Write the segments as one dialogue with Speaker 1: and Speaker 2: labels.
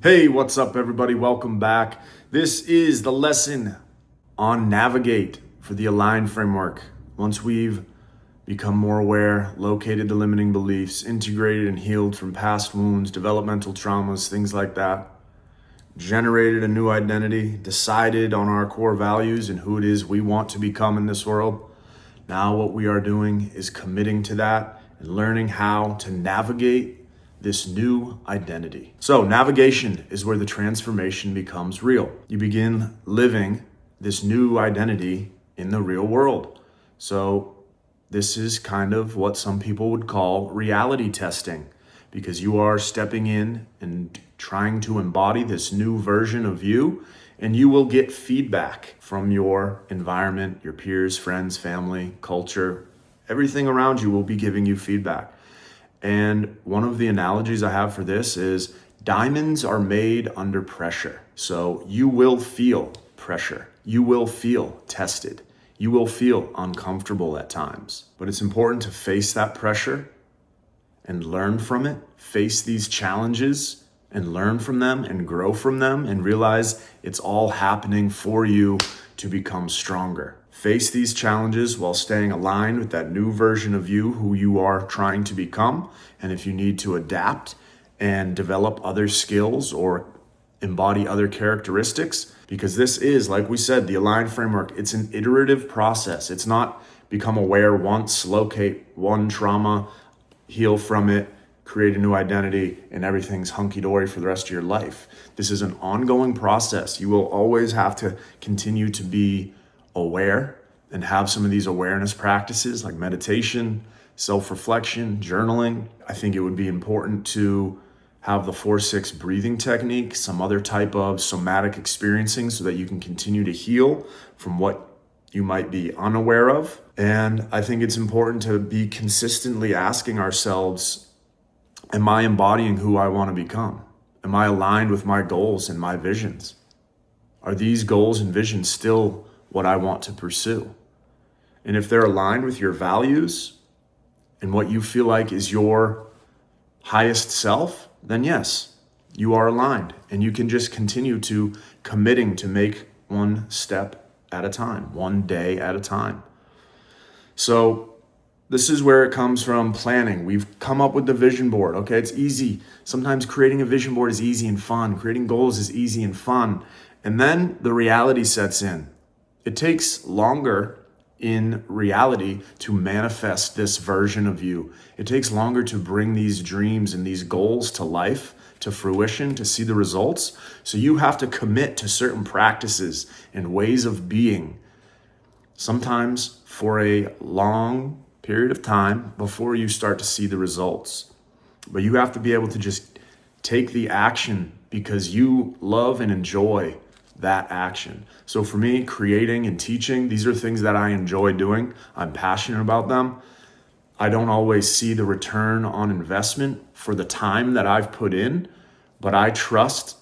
Speaker 1: Hey, what's up, everybody? Welcome back. This is the lesson on navigate for the aligned framework. Once we've become more aware, located the limiting beliefs, integrated and healed from past wounds, developmental traumas, things like that, generated a new identity, decided on our core values and who it is we want to become in this world. Now what we are doing is committing to that and learning how to navigate this new identity. So navigation is where the transformation becomes real. You begin living this new identity in the real world. So this is kind of what some people would call reality testing, because you are stepping in and trying to embody this new version of you, and you will get feedback from your environment, your peers, friends, family, culture. Everything around you will be giving you feedback. And one of the analogies I have for this is diamonds are made under pressure. So you will feel pressure. You will feel tested. You will feel uncomfortable at times. But it's important to face that pressure and learn from it, face these challenges and learn from them and grow from them and realize it's all happening for you to become stronger. Face these challenges while staying aligned with that new version of you who you are trying to become. And if you need to adapt and develop other skills or embody other characteristics, because this is, like we said, the aligned framework, it's an iterative process. It's not become aware once, locate one trauma, heal from it, create a new identity, and everything's hunky-dory for the rest of your life. This is an ongoing process. You will always have to continue to be aware and have some of these awareness practices like meditation, self-reflection, journaling. I think it would be important to have the 4-6 breathing technique, some other type of somatic experiencing so that you can continue to heal from what you might be unaware of. And I think it's important to be consistently asking ourselves, am I embodying who I want to become? Am I aligned with my goals and my visions? Are these goals and visions still what I want to pursue? And if they're aligned with your values and what you feel like is your highest self, then yes, you are aligned and you can just continue to committing to make one step at a time, one day at a time. So this is where it comes from planning. We've come up with the vision board. Okay, it's easy. Sometimes creating a vision board is easy and fun. Creating goals is easy and fun. And then the reality sets in. It takes longer in reality to manifest this version of you. It takes longer to bring these dreams and these goals to life, to fruition, to see the results. So you have to commit to certain practices and ways of being, sometimes for a long period of time before you start to see the results. But you have to be able to just take the action because you love and enjoy that action. So for me, creating and teaching, these are things that I enjoy doing. I'm passionate about them. I don't always see the return on investment for the time that I've put in, but I trust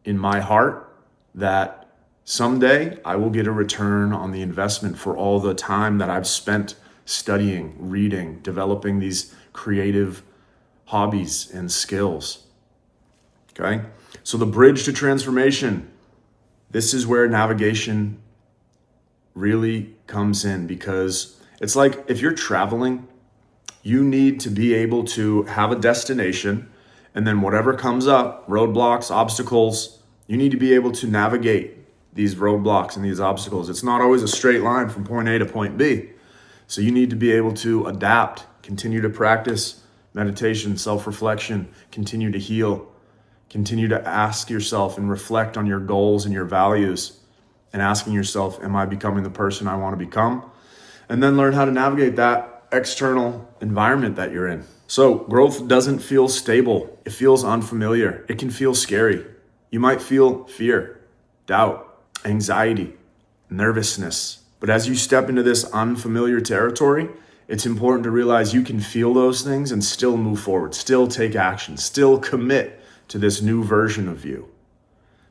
Speaker 1: in my heart that someday I will get a return on the investment for all the time that I've spent studying, reading, developing these creative hobbies and skills. Okay? So the bridge to transformation, this is where navigation really comes in, because it's like if you're traveling, you need to be able to have a destination, and then whatever comes up, roadblocks, obstacles, you need to be able to navigate these roadblocks and these obstacles. It's not always a straight line from point A to point B. So you need to be able to adapt, continue to practice meditation, self-reflection, continue to heal. Continue to ask yourself and reflect on your goals and your values and asking yourself, am I becoming the person I want to become? And then learn how to navigate that external environment that you're in. So growth doesn't feel stable. It feels unfamiliar. It can feel scary. You might feel fear, doubt, anxiety, nervousness. But as you step into this unfamiliar territory, it's important to realize you can feel those things and still move forward, still take action, still commit to this new version of you.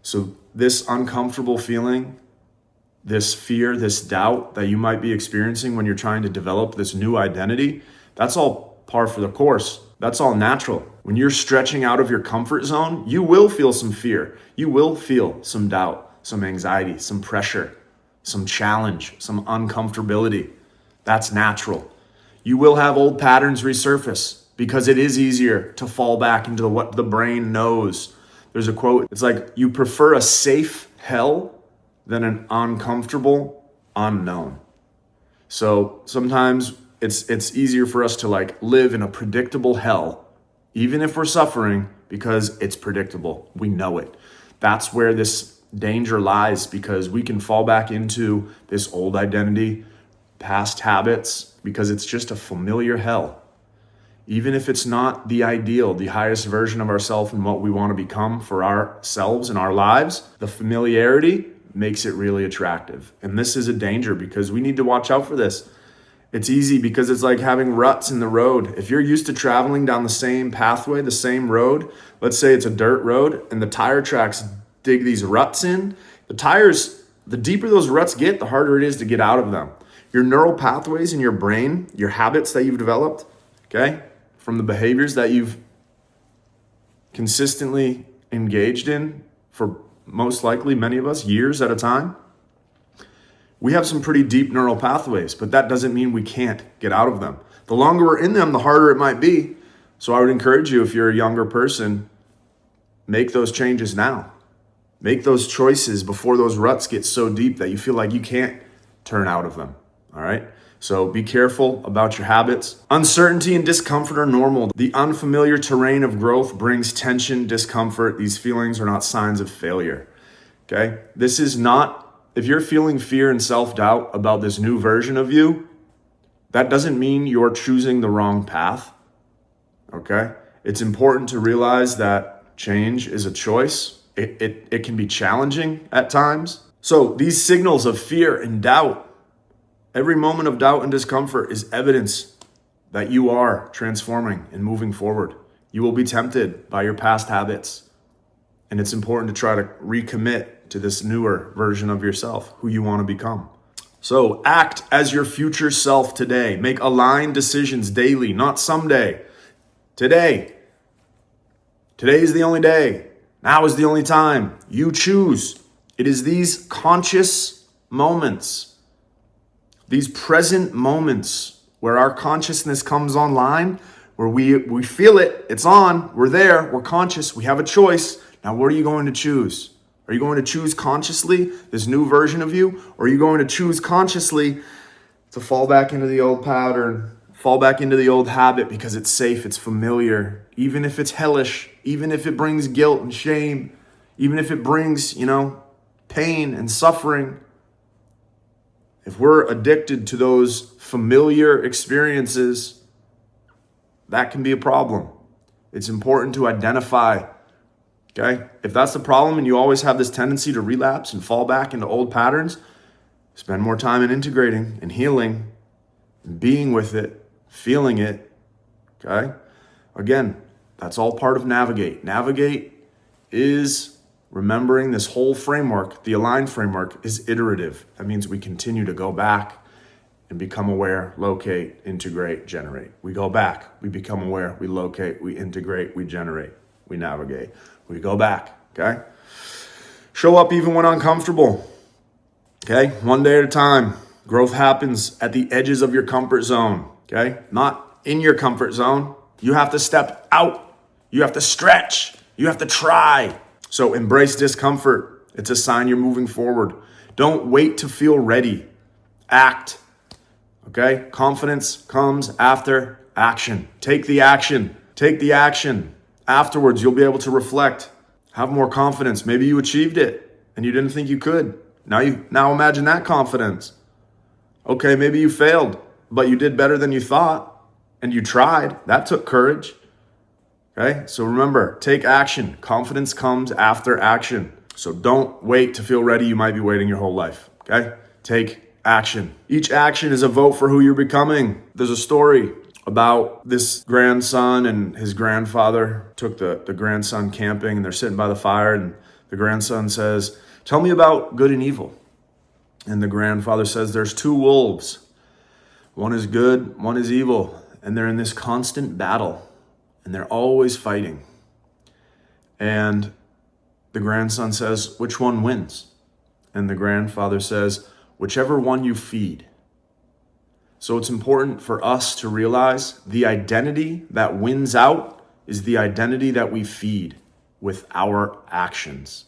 Speaker 1: So this uncomfortable feeling, this fear, this doubt that you might be experiencing when you're trying to develop this new identity, that's all par for the course. That's all natural. When you're stretching out of your comfort zone, you will feel some fear. You will feel some doubt, some anxiety, some pressure, some challenge, some uncomfortability. That's natural. You will have old patterns resurface because it is easier to fall back into what the brain knows. There's a quote, it's like, you prefer a safe hell than an uncomfortable unknown. So sometimes it's easier for us to like live in a predictable hell, even if we're suffering, because it's predictable. We know it. That's where this danger lies, because we can fall back into this old identity, past habits, because it's just a familiar hell. Even if it's not the ideal, the highest version of ourselves and what we want to become for ourselves and our lives, the familiarity makes it really attractive. And this is a danger because we need to watch out for this. It's easy because it's like having ruts in the road. If you're used to traveling down the same pathway, the same road, let's say it's a dirt road and the tire tracks dig these ruts in, the deeper those ruts get, the harder it is to get out of them. Your neural pathways in your brain, your habits that you've developed, okay, from the behaviors that you've consistently engaged in for most likely many of us years at a time, we have some pretty deep neural pathways, but that doesn't mean we can't get out of them. The longer we're in them, the harder it might be. So I would encourage you, if you're a younger person, make those changes now. Make those choices before those ruts get so deep that you feel like you can't turn out of them. All right? So be careful about your habits. Uncertainty and discomfort are normal. The unfamiliar terrain of growth brings tension, discomfort. These feelings are not signs of failure. Okay? This is not, if you're feeling fear and self-doubt about this new version of you, that doesn't mean you're choosing the wrong path. Okay? It's important to realize that change is a choice. It can be challenging at times. So these signals of fear and doubt, every moment of doubt and discomfort is evidence that you are transforming and moving forward. You will be tempted by your past habits. And it's important to try to recommit to this newer version of yourself, who you want to become. So act as your future self today. Make aligned decisions daily, not someday. Today. Today is the only day. Now is the only time. You choose. It is these conscious moments, these present moments where our consciousness comes online, where we feel it, it's on, we're there, we're conscious, we have a choice. Now, what are you going to choose? Are you going to choose consciously this new version of you? Or are you going to choose consciously to fall back into the old pattern, fall back into the old habit because it's safe, it's familiar, even if it's hellish, even if it brings guilt and shame, even if it brings, pain and suffering? If we're addicted to those familiar experiences, that can be a problem. It's important to identify, okay? If that's the problem and you always have this tendency to relapse and fall back into old patterns, spend more time in integrating and healing and being with it, feeling it, okay? Again, that's all part of Navigate. Navigate is remembering this whole framework. The aligned framework is iterative. That means we continue to go back and become aware, locate, integrate, generate. We go back, we become aware, we locate, we integrate, we generate, we navigate. We go back, okay? Show up even when uncomfortable, okay? One day at a time. Growth happens at the edges of your comfort zone, okay? Not in your comfort zone. You have to step out. You have to stretch. You have to try. So embrace discomfort. It's a sign you're moving forward. Don't wait to feel ready. Act. Okay? Confidence comes after action. Take the action. Take the action. Afterwards, you'll be able to reflect. Have more confidence. Maybe you achieved it and you didn't think you could. Now imagine that confidence. Okay, maybe you failed, but you did better than you thought and you tried. That took courage. Okay, so remember, take action. Confidence comes after action. So don't wait to feel ready. You might be waiting your whole life. Okay, take action. Each action is a vote for who you're becoming. There's a story about this grandson and his grandfather took the grandson camping, and they're sitting by the fire, and the grandson says, "Tell me about good and evil." And the grandfather says, "There's two wolves. One is good, one is evil." and they're in this constant battle, and they're always fighting. And the grandson says, which one wins? And the grandfather says, whichever one you feed. So it's important for us to realize the identity that wins out is the identity that we feed with our actions.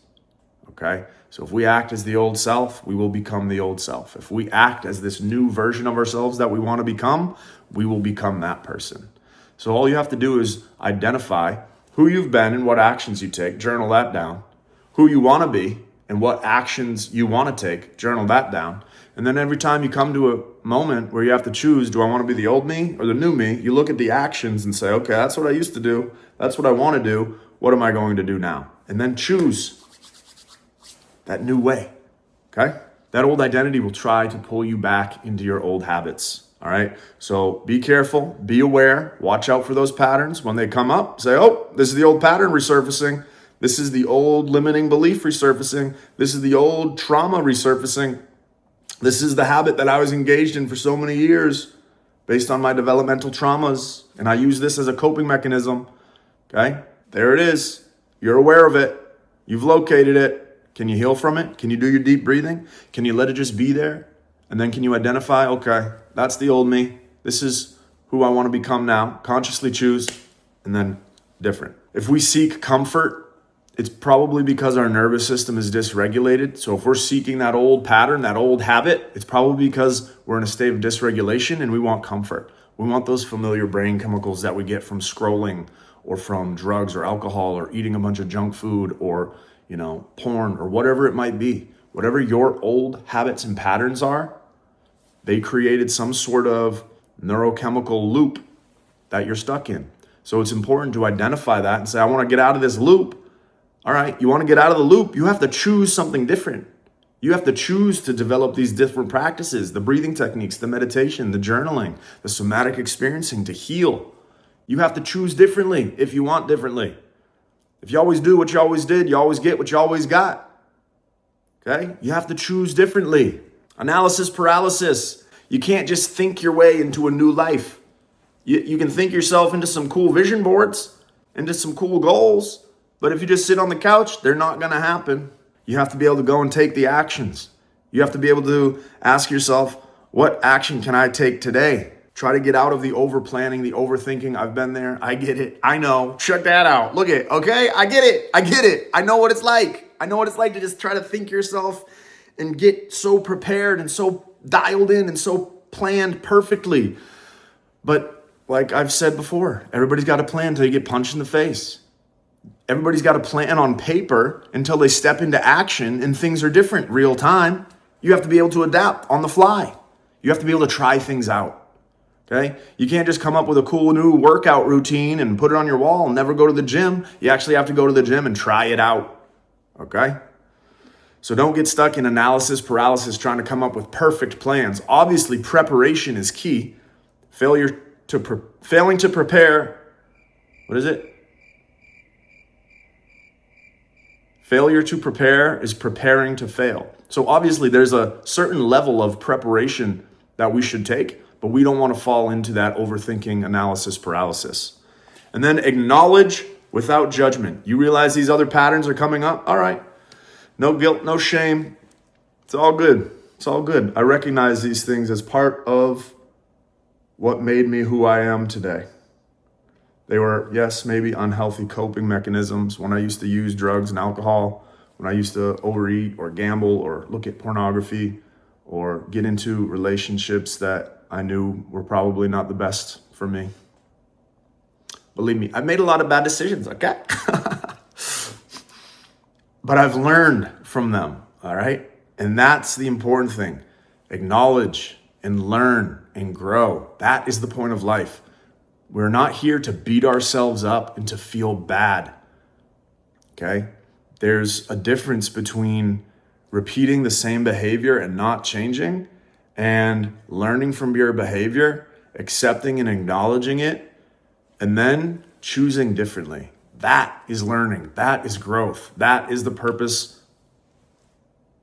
Speaker 1: Okay? So if we act as the old self, we will become the old self. If we act as this new version of ourselves that we want to become, we will become that person. So all you have to do is identify who you've been and what actions you take, journal that down. Who you want to be and what actions you want to take, journal that down. And then every time you come to a moment where you have to choose, do I want to be the old me or the new me? You look at the actions and say, okay, that's what I used to do. That's what I want to do. What am I going to do now? And then choose that new way, okay? That old identity will try to pull you back into your old habits, all right? So be careful, be aware, watch out for those patterns. When they come up, say, oh, this is the old pattern resurfacing. This is the old limiting belief resurfacing. This is the old trauma resurfacing. This is the habit that I was engaged in for so many years based on my developmental traumas, and I use this as a coping mechanism, okay? There it is. You're aware of it. You've located it. Can you heal from it? Can you do your deep breathing? Can you let it just be there? And then can you identify, okay, that's the old me. This is who I want to become now. Consciously choose, and then different. If we seek comfort, it's probably because our nervous system is dysregulated. So if we're seeking that old pattern, that old habit, it's probably because we're in a state of dysregulation and we want comfort. We want those familiar brain chemicals that we get from scrolling or from drugs or alcohol or eating a bunch of junk food or, porn or whatever it might be. Whatever your old habits and patterns are, they created some sort of neurochemical loop that you're stuck in. So it's important to identify that and say, I want to get out of this loop. All right, you want to get out of the loop, you have to choose something different. You have to choose to develop these different practices, the breathing techniques, the meditation, the journaling, the somatic experiencing to heal. You have to choose differently if you want differently. If you always do what you always did, you always get what you always got. Okay? You have to choose differently. Analysis paralysis. You can't just think your way into a new life. You can think yourself into some cool vision boards, into some cool goals. But if you just sit on the couch, they're not going to happen. You have to be able to go and take the actions. You have to be able to ask yourself, what action can I take today? Try to get out of the over-planning, the overthinking. I've been there. I get it. I know. Check that out. Look it. Okay? I get it. I know what it's like. I know what it's like to just try to think yourself and get so prepared and so dialed in and so planned perfectly. But like I've said before, everybody's got a plan until you get punched in the face. Everybody's got a plan on paper until they step into action and things are different real time. You have to be able to adapt on the fly. You have to be able to try things out. Okay? You can't just come up with a cool new workout routine and put it on your wall and never go to the gym. You actually have to go to the gym and try it out. Okay? So don't get stuck in analysis paralysis trying to come up with perfect plans. Obviously, preparation is key. Failing to prepare, what is it? Failure to prepare is preparing to fail. So obviously there's a certain level of preparation that we should take, but we don't want to fall into that overthinking analysis paralysis. And then acknowledge without judgment. You realize these other patterns are coming up? All right. No guilt, no shame. It's all good. It's all good. I recognize these things as part of what made me who I am today. They were, yes, maybe unhealthy coping mechanisms when I used to use drugs and alcohol, when I used to overeat or gamble or look at pornography or get into relationships that I knew were probably not the best for me. Believe me, I've made a lot of bad decisions, okay? But I've learned from them, all right? And that's the important thing. Acknowledge and learn and grow. That is the point of life. We're not here to beat ourselves up and to feel bad, okay? There's a difference between repeating the same behavior and not changing and learning from your behavior, accepting and acknowledging it, and then choosing differently. That is learning. That is growth. That is the purpose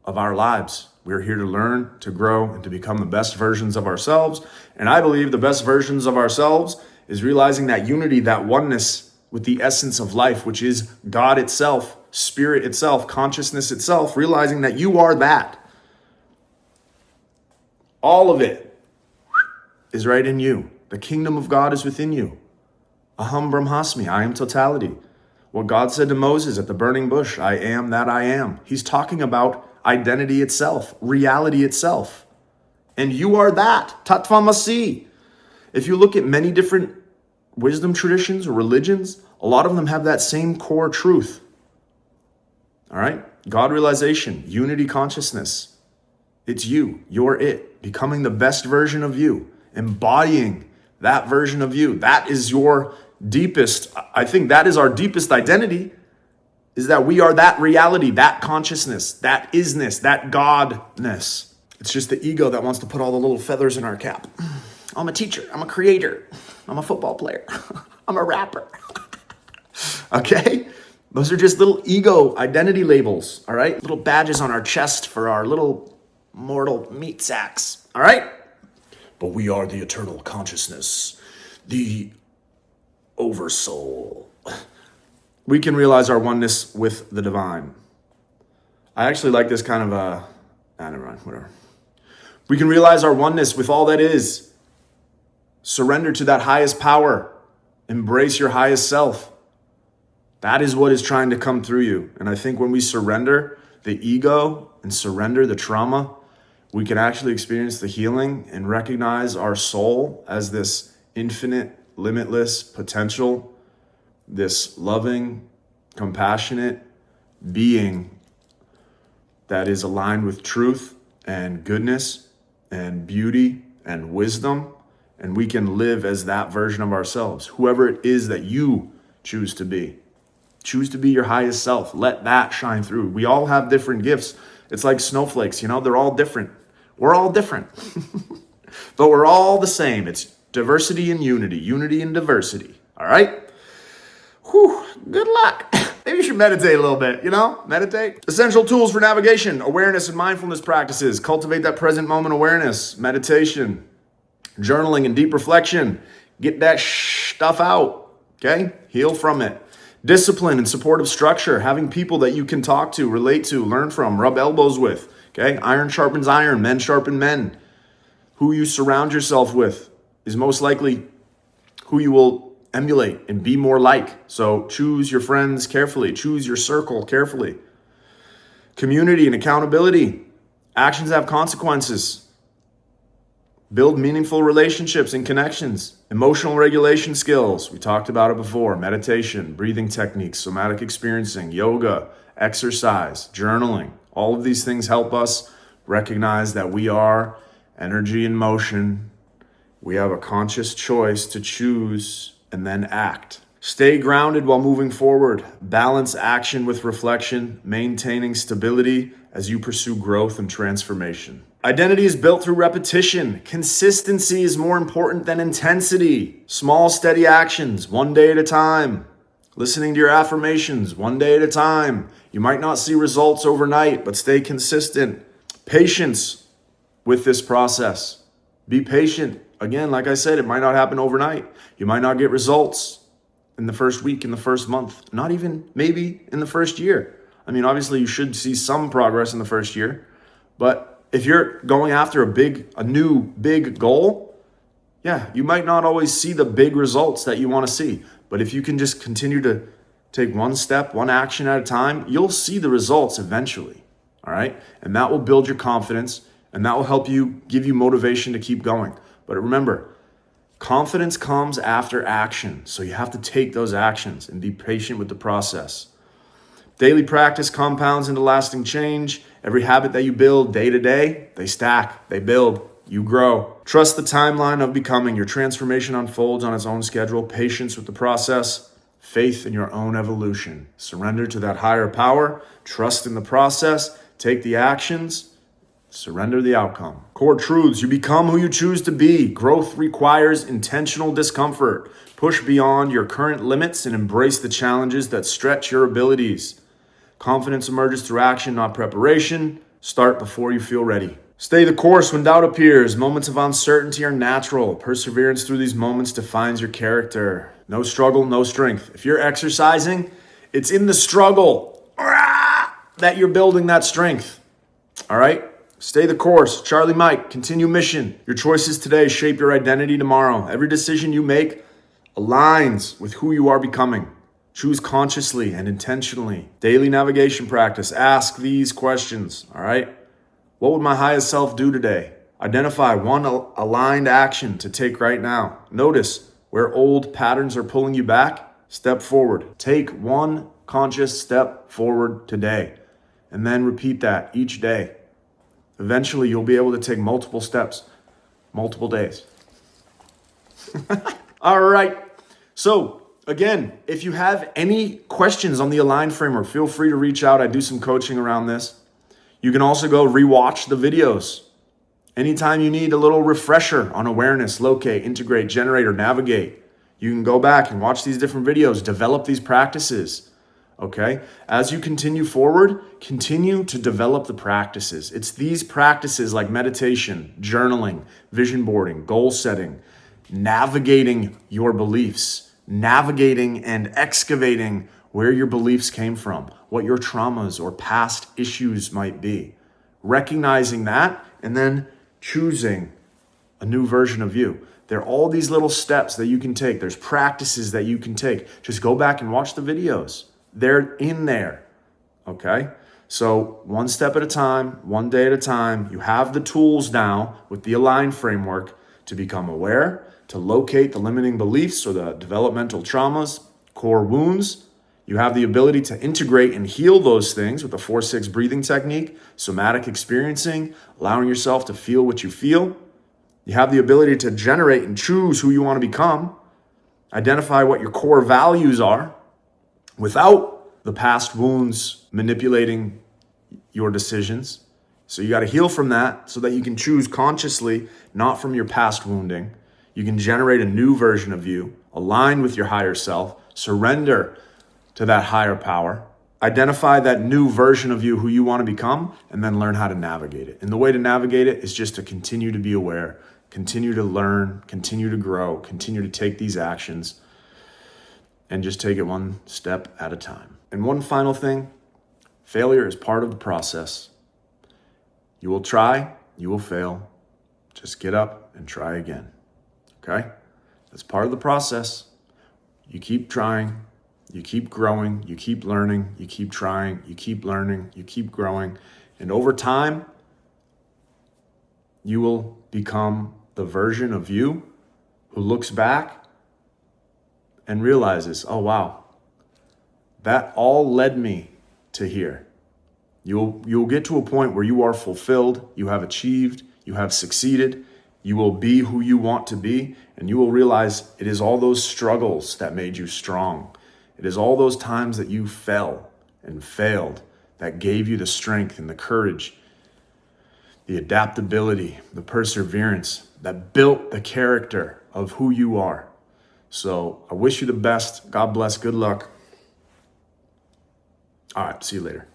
Speaker 1: of our lives. We're here to learn, to grow, and to become the best versions of ourselves. And I believe the best versions of ourselves is realizing that unity, that oneness with the essence of life, which is God itself, spirit itself, consciousness itself, realizing that you are that. All of it is right in you. The kingdom of God is within you. Aham Brahmasmi, I am totality. What God said to Moses at the burning bush, I am that I am. He's talking about identity itself, reality itself. And you are that, Tattvamasi. If you look at many different wisdom traditions or religions, a lot of them have that same core truth. All right? God realization, unity consciousness. It's you. You're it. Becoming the best version of you. Embodying that version of you. That is your deepest, I think that is our deepest identity, is that we are that reality, that consciousness, that isness, that godness. It's just the ego that wants to put all the little feathers in our cap. I'm a teacher. I'm a creator. I'm a football player. I'm a rapper. Okay? Those are just little ego identity labels, all right? Little badges on our chest for our little mortal meat sacks, all right? But we are the eternal consciousness, the oversoul. We can realize our oneness with the divine. I actually like this kind of never mind, whatever. We can realize our oneness with all that is. Surrender to that highest power. Embrace your highest self. That is what is trying to come through you. And I think when we surrender the ego and surrender the trauma, we can actually experience the healing and recognize our soul as this infinite, limitless potential, this loving, compassionate being that is aligned with truth and goodness and beauty and wisdom. And we can live as that version of ourselves, whoever it is that you choose to be. Choose to be your highest self. Let that shine through. We all have different gifts. It's like snowflakes, they're all different. We're all different, but we're all the same. It's diversity and unity and diversity. All right? Whew, good luck. Maybe you should meditate a little bit, meditate. Essential tools for navigation, awareness and mindfulness practices. Cultivate that present moment awareness, meditation, journaling and deep reflection. Get that stuff out, okay? Heal from it. Discipline and supportive structure, having people that you can talk to, relate to, learn from, rub elbows with, okay? Iron sharpens iron, men sharpen men. Who you surround yourself with is most likely who you will emulate and be more like. So choose your friends carefully. Choose your circle carefully. Community and accountability. Actions have consequences. Build meaningful relationships and connections. Emotional regulation skills. We talked about it before. Meditation, breathing techniques, somatic experiencing, yoga, exercise, journaling. All of these things help us recognize that we are energy in motion. We have a conscious choice to choose and then act. Stay grounded while moving forward. Balance action with reflection, maintaining stability as you pursue growth and transformation. Identity is built through repetition. Consistency is more important than intensity. Small, steady actions, one day at a time. Listening to your affirmations, one day at a time. You might not see results overnight, but stay consistent. Patience with this process. Be patient. Again, like I said, it might not happen overnight. You might not get results in the first week, in the first month, not even maybe in the first year. I mean, obviously you should see some progress in the first year, but if you're going after a new big goal, yeah, you might not always see the big results that you want to see. But if you can just continue to take one step, one action at a time, you'll see the results eventually. All right. And that will build your confidence and that will help you, give you motivation to keep going. But remember, confidence comes after action. So you have to take those actions and be patient with the process. Daily practice compounds into lasting change. Every habit that you build day to day, they stack, they build, you grow. Trust the timeline of becoming. Your transformation unfolds on its own schedule. Patience with the process. Faith in your own evolution. Surrender to that higher power. Trust in the process. Take the actions. Surrender the outcome. Core truths. You become who you choose to be. Growth requires intentional discomfort. Push beyond your current limits and embrace the challenges that stretch your abilities. Confidence emerges through action, not preparation. Start before you feel ready. Stay the course when doubt appears. Moments of uncertainty are natural. Perseverance through these moments defines your character. No struggle, no strength. If you're exercising, it's in the struggle that you're building that strength. All right? Stay the course. Charlie Mike, continue mission. Your choices today shape your identity tomorrow. Every decision you make aligns with who you are becoming. Choose consciously and intentionally. Daily navigation practice. Ask these questions. All right? What would my highest self do today? Identify one aligned action to take right now. Notice where old patterns are pulling you back. Step forward. Take one conscious step forward today. And then repeat that each day. Eventually, you'll be able to take multiple steps, multiple days. All right. So, again, if you have any questions on the Align framework, feel free to reach out. I do some coaching around this. You can also go rewatch the videos. Anytime you need a little refresher on awareness, locate, integrate, generate, or navigate, you can go back and watch these different videos, develop these practices. Okay? As you continue forward, continue to develop the practices. It's these practices like meditation, journaling, vision boarding, goal setting, navigating your beliefs, navigating and excavating where your beliefs came from, what your traumas or past issues might be. Recognizing that and then choosing a new version of you. There are all these little steps that you can take. There's practices that you can take. Just go back and watch the videos. They're in there, okay? So one step at a time, one day at a time, you have the tools now with the Align framework to become aware, to locate the limiting beliefs or the developmental traumas, core wounds. You have the ability to integrate and heal those things with the 4-6 breathing technique, somatic experiencing, allowing yourself to feel what you feel. You have the ability to generate and choose who you want to become, identify what your core values are, without the past wounds manipulating your decisions. So you got to heal from that so that you can choose consciously, not from your past wounding. You can generate a new version of you, align with your higher self, surrender to that higher power, identify that new version of you who you want to become, and then learn how to navigate it. And the way to navigate it is just to continue to be aware, continue to learn, continue to grow, continue to take these actions, and just take it one step at a time. And one final thing, failure is part of the process. You will try, you will fail. Just get up and try again, okay? That's part of the process. You keep trying, you keep growing, you keep learning, you keep trying, you keep learning, you keep growing. And over time, you will become the version of you who looks back and realizes, oh wow, that all led me to here. You'll get to a point where you are fulfilled, you have achieved, you have succeeded, you will be who you want to be, and you will realize it is all those struggles that made you strong. It is all those times that you fell and failed that gave you the strength and the courage, the adaptability, the perseverance that built the character of who you are. So I wish you the best. God bless. Good luck. All right. See you later.